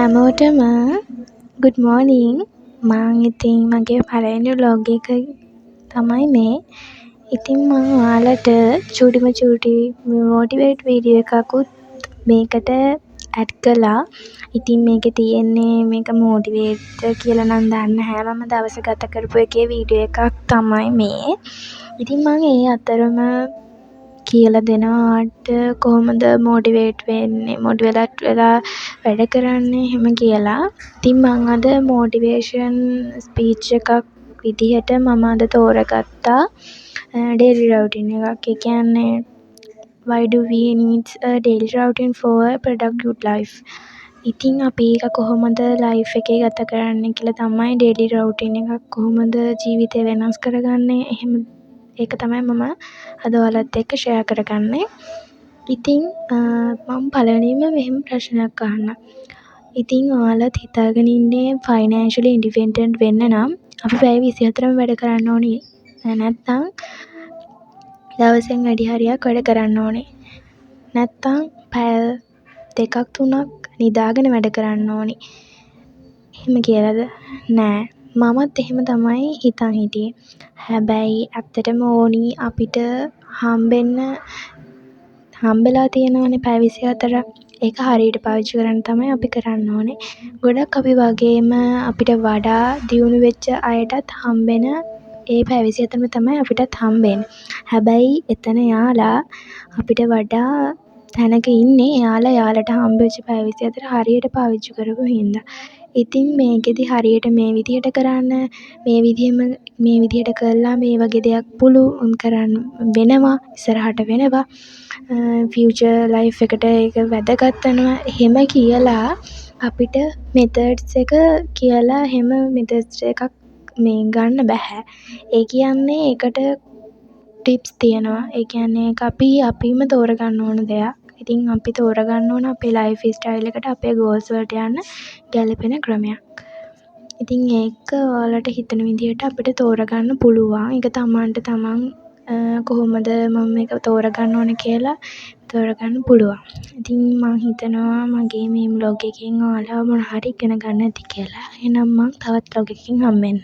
හැමෝටම good morning. මං ඉතින් මගේ පළවෙනි vlog එක තමයි මේ. ඉතින් මං ඔයාලට චූටි motivate video එකකුත් මේකට add කළා. ඉතින් මේකේ තියෙන්නේ මේක motivate කියලා නම් දන්නේ නැහැ. මම දවස ගත කරපු එකේ video එකක් තමයි මේ. ඉතින් මං ඒ අතරම කියලා දෙනවා ඔයාලට කොහොමද motivate වෙන්නේ, motivate වෙලා වැඩ කරන්නේ එහෙම කියලා. ඉතින් මං අද motivation speech එකක් විදිහට මම අද තෝරගත්තා daily routine එකක්. ඒ කියන්නේ why do we need a daily routine for a productive life. ඉතින් අපි ඒක කොහොමද life එකේ ගත කරන්නේ කියලා තමයි daily routine එකක් කොහොමද ජීවිතේ වෙනස් කරගන්නේ එහෙම ඒක තමයි මම අද ඔයාලත් එක්ක share කරගන්නේ. ඉතින් මම පළවෙනිම මෙහෙම ප්‍රශ්නයක් අහන්නම්. ඉතින් ඔයාලත් හිතාගෙන ඉන්නේ financially independent වෙන්න නම් අපි පැය 24ම වැඩ කරන්න ඕනේ. නැත්නම් දවසෙන් වැඩි හරියක් වැඩ කරන්න ඕනේ. නැත්නම් පැය 2ක් 3ක් නිදාගෙන වැඩ කරන්න ඕනේ. එහෙම කියලාද? නෑ. මමත් එහෙම තමයි හිතන් හිටියේ. හැබැයි ඇත්තටම ඕනි අපිට හම්බෙලා තියෙනවනේ පැය 24ක්. ඒක හරියට පාවිච්චි කරන්න තමයි අපි කරන්න ඕනේ. ගොඩක් අපි වගේම අපිට වඩා දියුණු වෙච්ච අයටත් හම්බෙන ඒ පැය 24ම තමයි අපිටත් හම්බෙන්නේ. හැබැයි එතන යාලා අපිට වඩා තැනක ඉන්නේ යාලට හම්බෙච්ච පැය 24 හරියට පාවිච්චි කරපු හින්දා. ඉතින් මේකෙදි හරියට මේ විදිහට කරන්න, මේ විදිහට කළා මේ වගේ දෙයක් පුළුවන් කරන්න වෙනවා, ඉස්සරහට වෙනවා. future life එකට ඒක වැදගත් වෙනවා. එහෙම කියලා අපිට methods එක කියලා එහෙම methods එකක් මේ ගන්න බෑ. ඒ කියන්නේ ඒකට tips තියෙනවා. ඒ කියන්නේ ඒක අපිම තෝරගන්න ඕන දෙයක්. ඉතින් අපි තෝරගන්න ඕන අපේ life style එකට අපේ goals වලට යන්න ගැලපෙන ක්‍රමයක්. ඉතින් ඒක ඔයාලට හිතන විදිහට අපිට තෝරගන්න පුළුවන්. ඒක තමන් කොහොමද මම මේක තෝරගන්න ඕන කියලා තෝරගන්න පුළුවන්. ඉතින් මම හිතනවා මගේ මේ vlog එකෙන් ඔයාලා මොන හරි ඉගෙන ගන්න ඇති කියලා. එහෙනම් මම තවත් vlog එකකින් හම්බෙන්නම්.